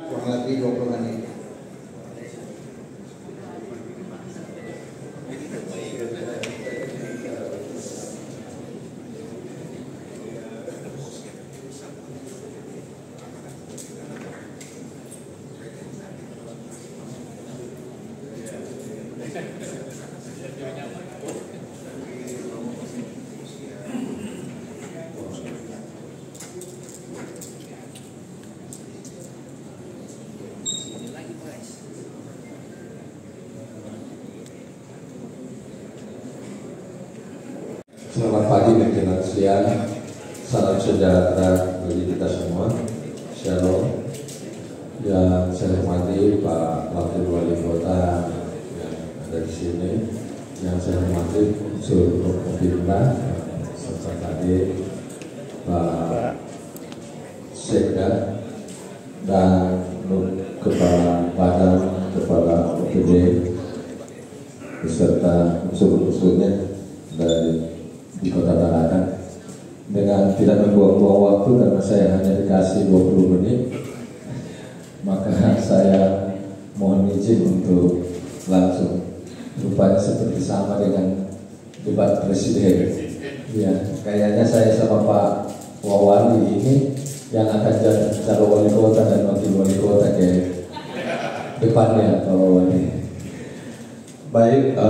kurang lebih 20 menit. Selamat pagi dan siang, salam sejahtera bagi kita semua. Shalom. Yang saya hormati Pak Wakil Wali Kota yang ada di sini, yang saya hormati seluruh pimpinan serta tadi Pak Sekda dan Kepala Badan, Kepala OPD beserta unsur-unsurnya dari di Kota Tarakan. Dengan tidak membuang-buang waktu karena saya hanya dikasih 20 menit, maka saya mohon izin untuk langsung. Rupanya seperti sama dengan debat presiden. Ya, kayaknya saya sama Pak Wawali ini yang akan jadi calon wali kota dan wakil wali kota ke depannya, Pak Wawali. Baik,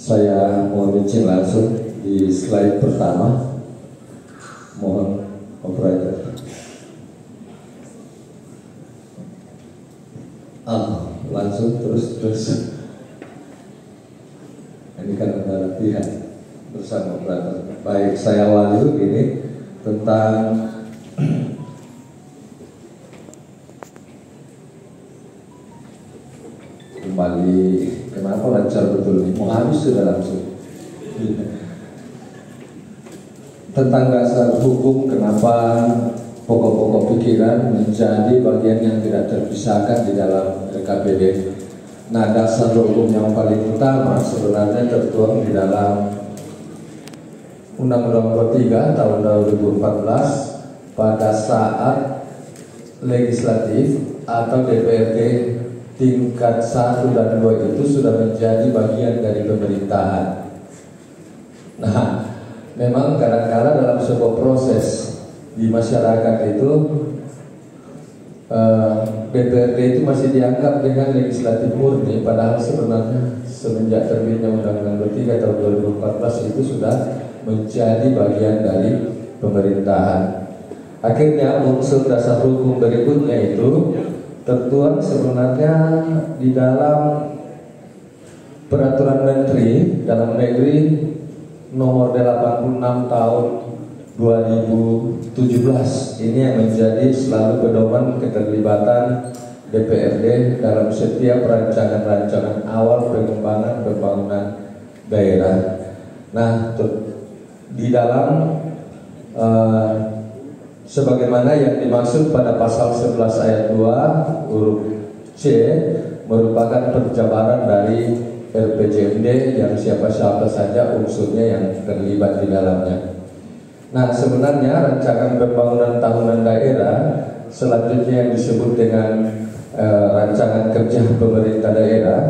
saya mohon izin langsung di slide pertama. Mohon operator. Langsung terus. Ini kan ada latihan bersama operator. Baik, saya Wahyu ini tentang kembali. Kenapa lancar betul nih? Mau habis sudah langsung. Tentang dasar hukum, kenapa pokok-pokok pikiran menjadi bagian yang tidak terpisahkan di dalam RKPD. Nah, dasar hukum yang paling utama sebenarnya tertuang di dalam Undang-Undang Nomor 3 tahun 2014 pada saat legislatif atau DPRD tingkat 1 dan 2 itu sudah menjadi bagian dari pemerintahan. Nah, memang kadang-kadang dalam sebuah proses di masyarakat itu DPRD itu masih dianggap dengan legislatif murni, padahal sebenarnya semenjak terbitnya Undang-Undang Nomor 3 tahun 2014 itu sudah menjadi bagian dari pemerintahan. Akhirnya unsur dasar hukum berikutnya itu tertuang sebenarnya di dalam Peraturan Menteri Dalam Negeri Nomor 86 Tahun 2017. Ini yang menjadi selalu pedoman keterlibatan DPRD dalam setiap rancangan-rancangan awal pengembangan pembangunan daerah. Nah, di dalam sebagaimana yang dimaksud pada pasal 11 ayat 2 huruf C merupakan penjabaran dari RPJMD yang siapa-siapa saja unsurnya yang terlibat di dalamnya. Nah, sebenarnya rancangan pembangunan tahunan daerah selanjutnya yang disebut dengan rancangan kerja pemerintah daerah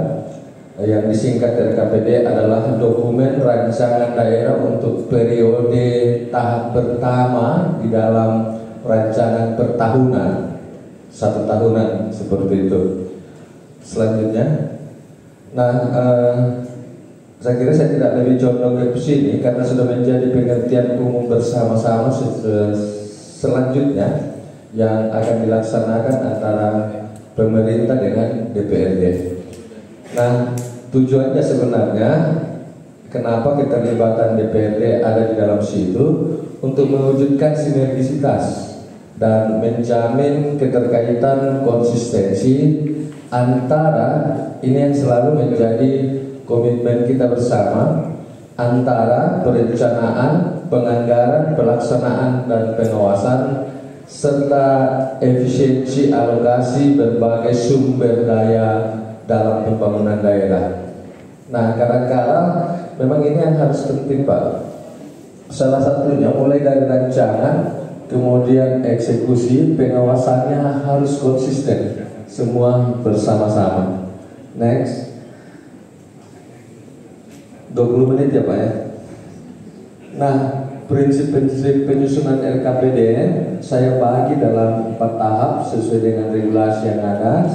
yang disingkat RKPD adalah dokumen rancangan daerah untuk periode tahap pertama di dalam rancangan pertahunan, 1 tahunan seperti itu. Selanjutnya, saya kira saya tidak lebih condong ke sini karena sudah menjadi pengertian umum bersama-sama selanjutnya yang akan dilaksanakan antara pemerintah dengan DPRD. Nah, tujuannya sebenarnya kenapa keterlibatan DPRD ada di dalam situ untuk mewujudkan sinergisitas dan menjamin keterkaitan konsistensi antara ini yang selalu menjadi komitmen kita bersama antara perencanaan, penganggaran, pelaksanaan dan pengawasan serta efisiensi alokasi berbagai sumber daya dalam pembangunan daerah. Nah, kadang-kadang memang ini yang harus penting, Pak. Salah satunya mulai dari rancangan kemudian eksekusi pengawasannya harus konsisten, semua bersama-sama. Next, 20 menit ya Pak ya. Nah, prinsip-prinsip penyusunan RKPD saya bagi dalam 4 tahap sesuai dengan regulasi yang ada.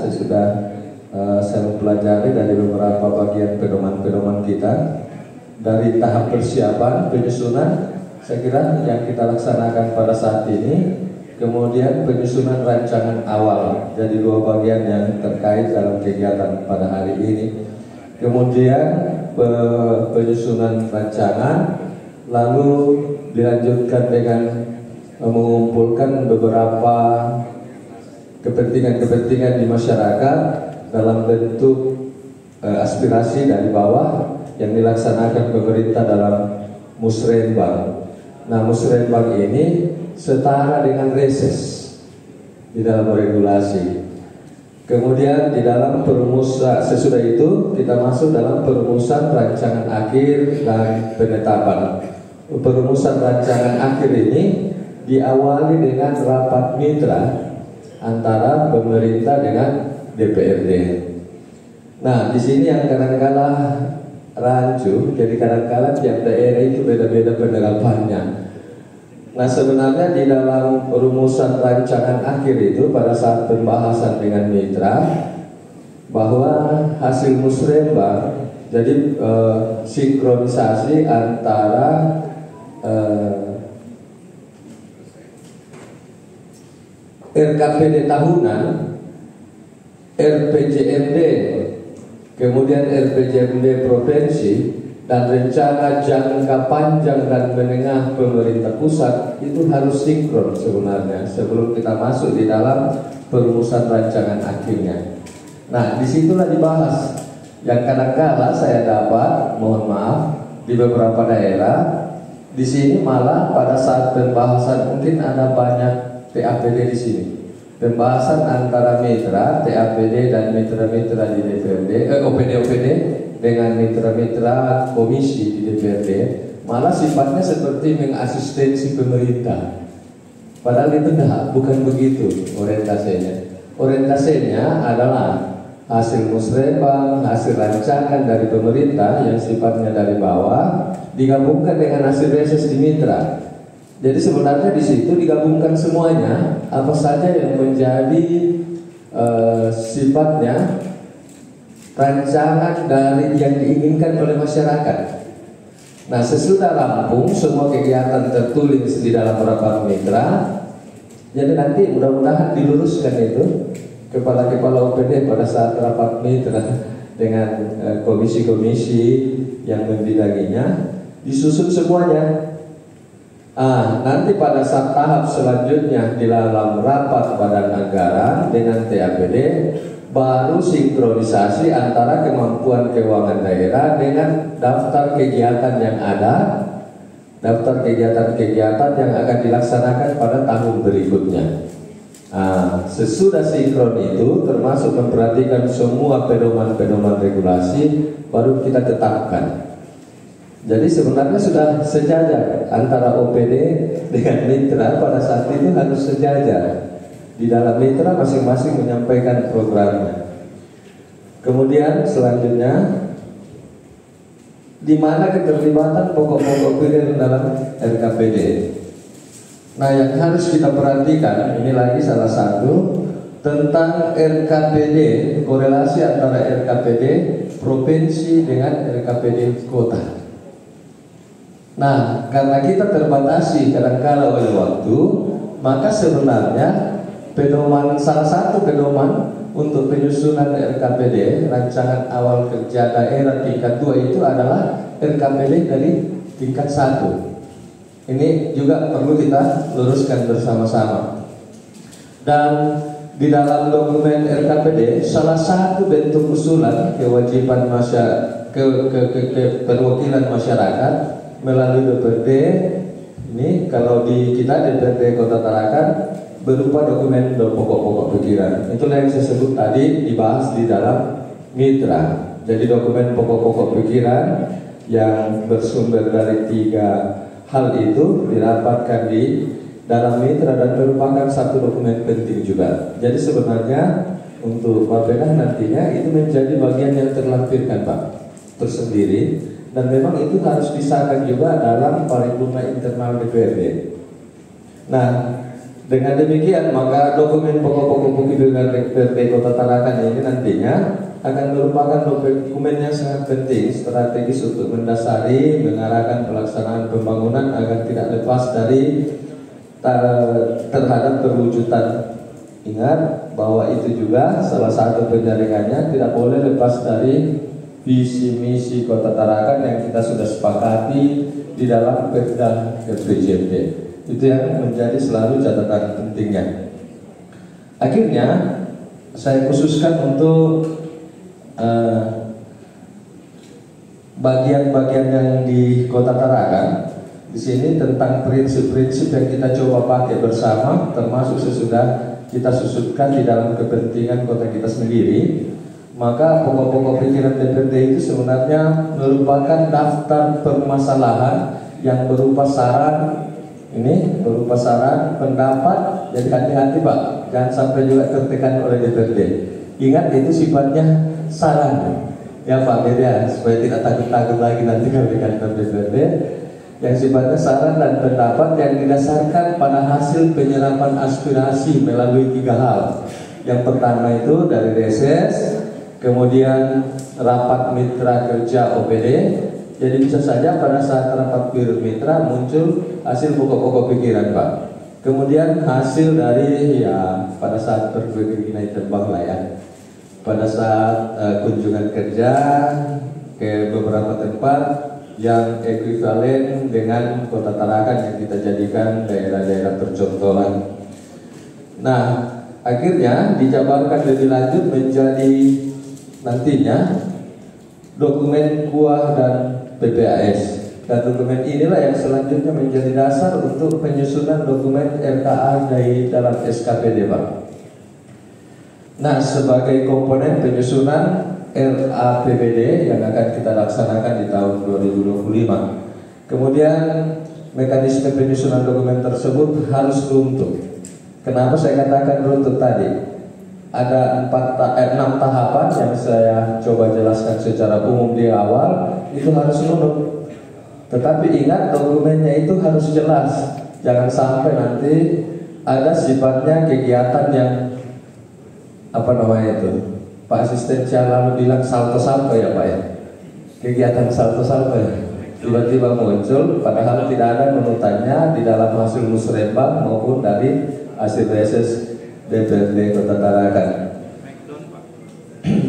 Saya mempelajari dari beberapa bagian pedoman-pedoman kita. Dari tahap persiapan penyusunan, saya kira yang kita laksanakan pada saat ini. Kemudian penyusunan rancangan awal, jadi 2 bagian yang terkait dalam kegiatan pada hari ini. Kemudian penyusunan rancangan, lalu dilanjutkan dengan mengumpulkan beberapa kepentingan-kepentingan di masyarakat dalam bentuk aspirasi dari bawah yang dilaksanakan pemerintah dalam musrenbang. Nah, musrenbang ini setara dengan reses di dalam regulasi. Kemudian di dalam sesudah itu kita masuk dalam perumusan rancangan akhir dan penetapan. Perumusan rancangan akhir ini diawali dengan rapat mitra antara pemerintah dengan DPRD. Nah, di sini yang kadang-kala rancu, jadi kadang-kala tiap daerah itu beda-beda penerapannya. Nah, sebenarnya di dalam rumusan rancangan akhir itu pada saat pembahasan dengan mitra bahwa hasil musrenbang jadi sinkronisasi antara RKPD tahunan, RPJMD, kemudian RPJMD provinsi, dan rencana jangka panjang dan menengah pemerintah pusat itu harus sinkron sebenarnya sebelum kita masuk di dalam perumusan rancangan akhirnya. Nah, disitulah dibahas yang kadang-kala saya dapat, mohon maaf, di beberapa daerah di sini malah pada saat pembahasan mungkin ada banyak TAPD di sini. Pembahasan antara mitra TAPD dan mitra-mitra di DPRD, OPD dengan mitra-mitra komisi di DPRD malah sifatnya seperti mengasistensi pemerintah. Padahal itu bukan begitu orientasinya. Orientasinya adalah hasil musrenbang, hasil rancangan dari pemerintah yang sifatnya dari bawah digabungkan dengan hasil reses di mitra. Jadi sebenarnya di situ digabungkan semuanya apa saja yang menjadi sifatnya rancangan dari yang diinginkan oleh masyarakat. Nah, sesudah rampung semua kegiatan tertulis di dalam rapat mitra, jadi nanti mudah-mudahan diluruskan itu kepala-kepala OPD pada saat rapat mitra dengan komisi-komisi yang membidanginya, disusun semuanya. Nanti pada saat tahap selanjutnya di dalam rapat badan anggaran dengan TAPD baru sinkronisasi antara kemampuan keuangan daerah dengan daftar kegiatan yang ada, daftar kegiatan-kegiatan yang akan dilaksanakan pada tahun berikutnya. Sesudah sinkron itu termasuk memperhatikan semua pedoman-pedoman regulasi baru kita tetapkan. Jadi sebenarnya sudah sejajar antara OPD dengan mitra pada saat itu harus sejajar. Di dalam mitra masing-masing menyampaikan programnya. Kemudian selanjutnya di mana keterlibatan pokok-pokok pilihan dalam RKPD. Nah, yang harus kita perhatikan ini lagi salah satu tentang RKPD, korelasi antara RKPD provinsi dengan RKPD kota. Nah, karena kita terbatasi kadang-kala oleh waktu, maka sebenarnya salah satu pedoman untuk penyusunan RKPD rancangan awal kerja daerah tingkat 2 itu adalah RKPD dari tingkat 1. Ini juga perlu kita luruskan bersama-sama. Dan di dalam dokumen RKPD salah satu bentuk usulan kewajiban perwakilan masyarakat melalui DPRD ini, kalau di kita DPRD Kota Tarakan berupa dokumen pokok-pokok pikiran. Itulah yang saya sebut tadi dibahas di dalam mitra. Jadi dokumen pokok-pokok pikiran yang bersumber dari 3 hal itu dirapatkan di dalam mitra dan merupakan satu dokumen penting juga. Jadi sebenarnya untuk Bapeda nantinya itu menjadi bagian yang terlampirkan Pak, tersendiri, dan memang itu harus disahkan juga dalam paripurna internal DPRD. Nah, dengan demikian maka dokumen pokok-pokok pimpinan DPRD Kota Tarakan ini nantinya akan merupakan dokumen yang sangat penting strategis untuk mendasari mengarahkan pelaksanaan pembangunan agar tidak lepas dari terhadap perwujudan. Ingat bahwa itu juga salah satu penjaringannya tidak boleh lepas dari visi misi Kota Tarakan yang kita sudah sepakati di dalam Perda RPJMD. Itu yang menjadi selalu catatan pentingnya. Akhirnya saya khususkan untuk bagian-bagian yang di Kota Tarakan. Di sini tentang prinsip-prinsip yang kita coba pakai bersama, termasuk sesudah kita susutkan di dalam kepentingan kota kita sendiri. Maka pokok-pokok pikiran DPRD itu sebenarnya merupakan daftar permasalahan yang berupa saran, ini berupa saran, pendapat. Jadi hati-hati Pak, jangan sampai juga tertekan oleh DPRD. Ingat itu sifatnya saran, ya Pak, beda supaya tidak takut-takut lagi nanti kalau di kantor DPRD. Yang sifatnya saran dan pendapat yang didasarkan pada hasil penyerapan aspirasi melalui 3 hal. Yang pertama itu dari reses, kemudian rapat mitra kerja OPD. Jadi bisa saja pada saat rapat mitra muncul hasil pokok-pokok pikiran Pak. Kemudian hasil dari pada saat berkegiatan terbang lah ya. Pada saat kunjungan kerja ke beberapa tempat yang ekuivalen dengan Kota Tarakan yang kita jadikan daerah-daerah percontohan. Nah, akhirnya dijabarkan lebih lanjut menjadi nantinya dokumen KUA dan PPAS. Dan dokumen inilah yang selanjutnya menjadi dasar untuk penyusunan dokumen RKA dari dalam SKPD Pak. Nah, sebagai komponen penyusunan RAPBD yang akan kita laksanakan di tahun 2025. Kemudian mekanisme penyusunan dokumen tersebut harus runtuh. Kenapa saya katakan runtuh tadi? Ada 6 tahapan yang saya coba jelaskan secara umum di awal, itu harus runtuh. Tetapi ingat dokumennya itu harus jelas. Jangan sampai nanti ada sifatnya kegiatan yang Pak Asisten lalu bilang salto-salto ya Pak ya, kegiatan salto-salto ya, tiba-tiba muncul padahal tidak ada menutannya di dalam hasil musrembang maupun dari hasil reses DPRD Kota Tarakan.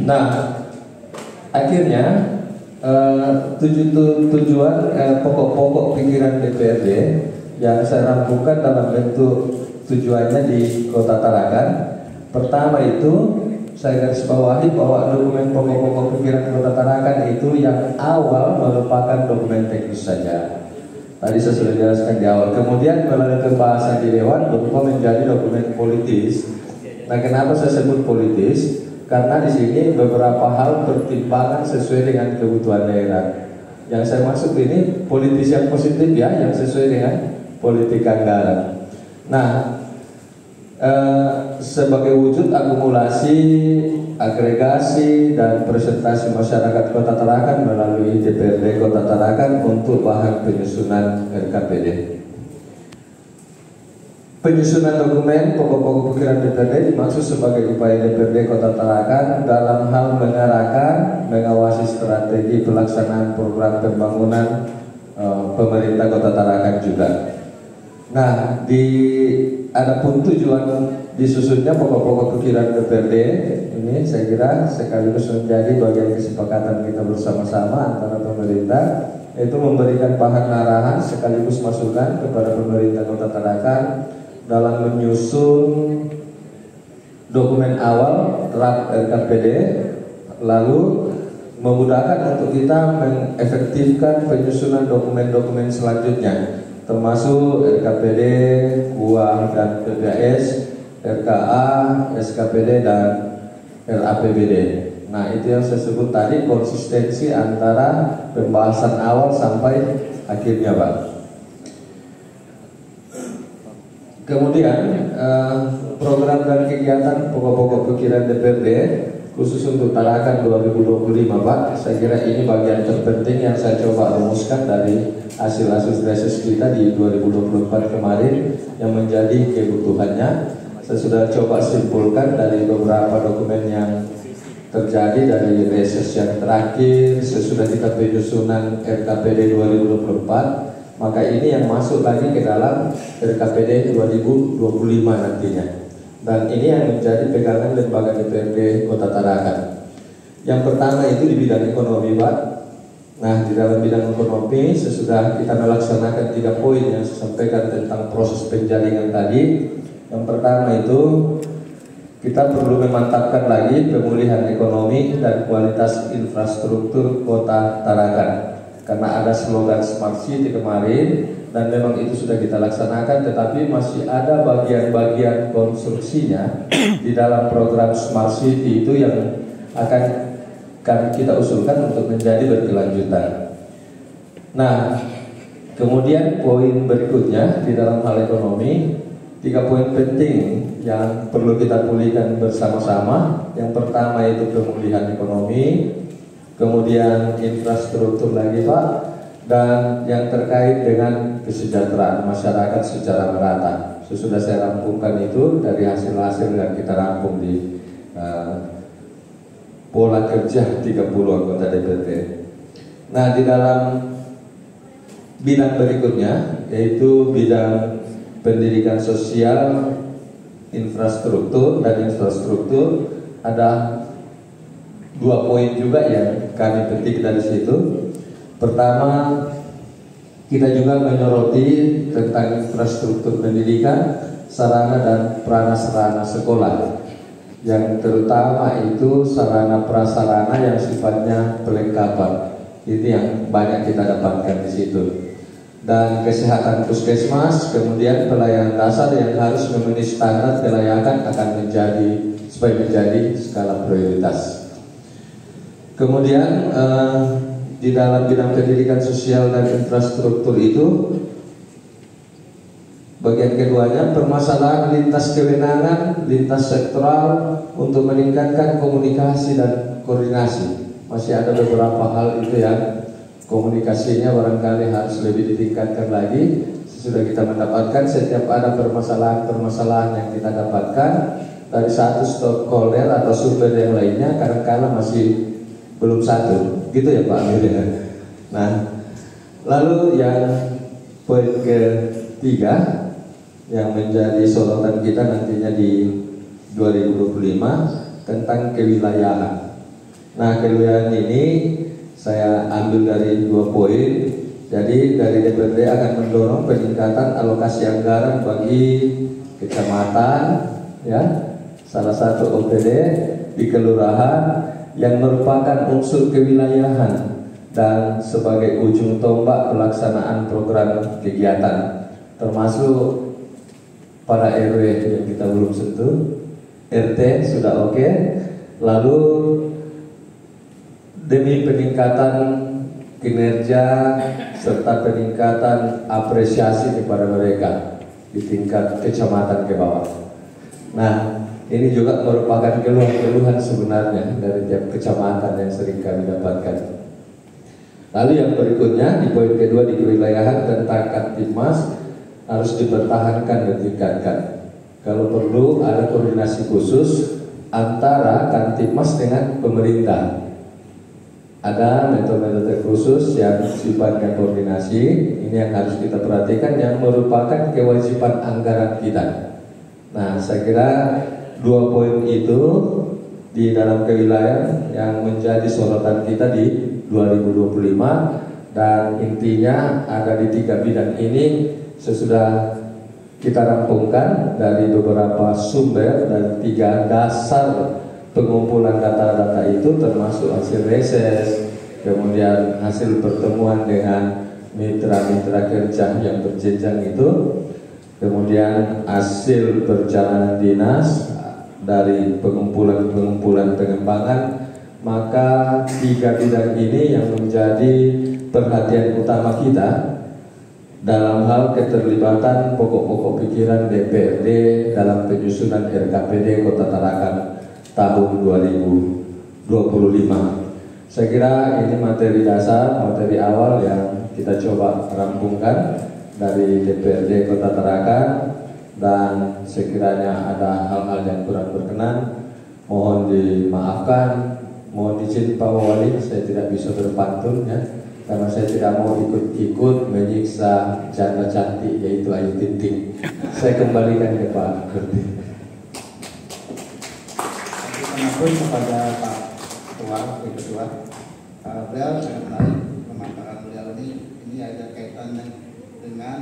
Nah, akhirnya tujuan pokok-pokok pikiran DPRD yang saya rampungkan dalam bentuk tujuannya di Kota Tarakan. Pertama itu saya garis bawahi bahwa dokumen pokok-pokok pikiran Kota Tarakan itu yang awal merupakan dokumen teknis saja. Tadi saya sudah jelaskan di awal. Kemudian melalui pembahasan di Dewan berubah menjadi dokumen politis. Nah, kenapa saya sebut politis? Karena di sini beberapa hal pertimbangan sesuai dengan kebutuhan daerah. Yang saya maksud ini politis yang positif ya, yang sesuai dengan politik anggaran. Nah, sebagai wujud akumulasi, agregasi dan presentasi masyarakat Kota Tarakan melalui DPRD Kota Tarakan untuk bahan penyusunan RKPD. Penyusunan dokumen pokok-pokok pikiran DPRD dimaksud sebagai upaya DPRD Kota Tarakan dalam hal mengarahkan, mengawasi strategi pelaksanaan program pembangunan pemerintah Kota Tarakan juga. Nah, adapun tujuan disusunnya pokok-pokok pikiran DPRD ini saya kira sekaligus menjadi bagian kesepakatan kita bersama-sama antara pemerintah, yaitu memberikan bahan arahan sekaligus masukan kepada pemerintah Kota Tarakan dalam menyusun dokumen awal draft RKPD, lalu memudahkan untuk kita mengefektifkan penyusunan dokumen-dokumen selanjutnya, termasuk RKPD, KUA dan PPAS, RKA, SKPD dan RAPBD. Nah, itu yang saya sebut tadi konsistensi antara pembahasan awal sampai akhirnya Pak. Kemudian program dan kegiatan pokok-pokok pikiran DPRD khusus untuk Tarakan 2025 Pak, saya kira ini bagian terpenting yang saya coba rumuskan dari hasil-hasil reses kita di 2024 kemarin yang menjadi kebutuhannya. Saya sudah coba simpulkan dari beberapa dokumen yang terjadi dari reses yang terakhir sesudah kita penyusunan RKPD 2024, maka ini yang masuk lagi ke dalam RKPD 2025 nantinya. Dan ini yang menjadi pegangan lembaga DPRD Kota Tarakan. Yang pertama itu di bidang ekonomi Pak. Nah di dalam bidang ekonomi sesudah kita melaksanakan 3 poin yang saya sampaikan tentang proses penjaringan tadi. Yang pertama itu kita perlu memantapkan lagi pemulihan ekonomi dan kualitas infrastruktur Kota Tarakan. Karena ada slogan Smart City kemarin dan memang itu sudah kita laksanakan, tetapi masih ada bagian-bagian konstruksinya di dalam program Smart City itu yang akan kita usulkan untuk menjadi berkelanjutan. Nah, kemudian poin berikutnya di dalam hal ekonomi, 3 poin penting yang perlu kita pulihkan bersama-sama. Yang pertama itu pemulihan ekonomi, kemudian infrastruktur lagi Pak, dan yang terkait dengan kesejahteraan masyarakat secara merata. Sesudah saya rampungkan itu dari hasil-hasil yang kita rampung di pola kerja 30 anggota DPRD. Nah di dalam bidang berikutnya yaitu bidang pendidikan sosial, infrastruktur ada 2 poin juga yang kami petik dari situ. Pertama, kita juga menyoroti tentang infrastruktur pendidikan, sarana dan prasarana sekolah, yang terutama itu sarana prasarana yang sifatnya pelengkapan. Itu yang banyak kita dapatkan di situ. Dan kesehatan puskesmas, kemudian pelayanan dasar yang harus memenuhi standar kelayakan akan supaya menjadi skala prioritas. Kemudian di dalam bidang pendidikan sosial dan infrastruktur itu bagian keduanya permasalahan lintas kewenangan, lintas sektoral untuk meningkatkan komunikasi dan koordinasi. Masih ada beberapa hal itu yang komunikasinya barangkali harus lebih ditingkatkan lagi. Sesudah kita mendapatkan setiap ada permasalahan yang kita dapatkan dari satu stakeholder atau sumber yang lainnya, kadang-kadang masih belum satu, gitu ya Pak Amir ya. Nah, lalu yang poin ketiga yang menjadi sorotan kita nantinya di 2025 tentang kewilayahan. Nah, kewilayahan ini saya ambil dari 2 poin. Jadi dari DPRD akan mendorong peningkatan alokasi anggaran bagi kecamatan, ya, salah satu OPD di kelurahan yang merupakan unsur kewilayahan dan sebagai ujung tombak pelaksanaan program kegiatan, termasuk pada RW yang kita belum sentuh, RT sudah oke. Lalu demi peningkatan kinerja serta peningkatan apresiasi kepada mereka di tingkat kecamatan ke bawah. Nah, ini juga merupakan keluhan-keluhan sebenarnya dari tiap kecamatan yang sering kami dapatkan. Lalu yang berikutnya di poin kedua di kewilayahan tentang Kamtibmas harus dipertahankan dan ditingkatkan. Kalau perlu ada koordinasi khusus antara Kamtibmas dengan pemerintah. Ada metode-metode khusus yang sifatnya koordinasi. Ini yang harus kita perhatikan, yang merupakan kewajiban anggaran kita. Nah, saya kira 2 poin itu di dalam kewilayahan yang menjadi sorotan kita di 2025, dan intinya ada di 3 bidang ini. Sesudah kita rampungkan dari beberapa sumber dan 3 dasar pengumpulan data-data itu, termasuk hasil reses, kemudian hasil pertemuan dengan mitra-mitra kerja yang berjenjang itu, kemudian hasil perjalanan dinas dari pengumpulan pengembangan. Maka 3 bidang ini yang menjadi perhatian utama kita dalam hal keterlibatan pokok-pokok pikiran DPRD dalam penyusunan RKPD Kota Tarakan tahun 2025. Saya kira ini materi dasar, materi awal yang kita coba rampungkan dari DPRD Kota Tarakan, dan sekiranya ada hal-hal yang kurang berkenan mohon dimaafkan. Mohon izin Pak Wali, saya tidak bisa berpantun ya, karena saya tidak mau ikut-ikut menyiksa janda cantik yaitu Ayu Ting Ting. Saya kembalikan ke Pak Kurdi. Terima kepada Pak Ketua. Beliau sangat menarik pemaparan beliau ini ada kaitannya dengan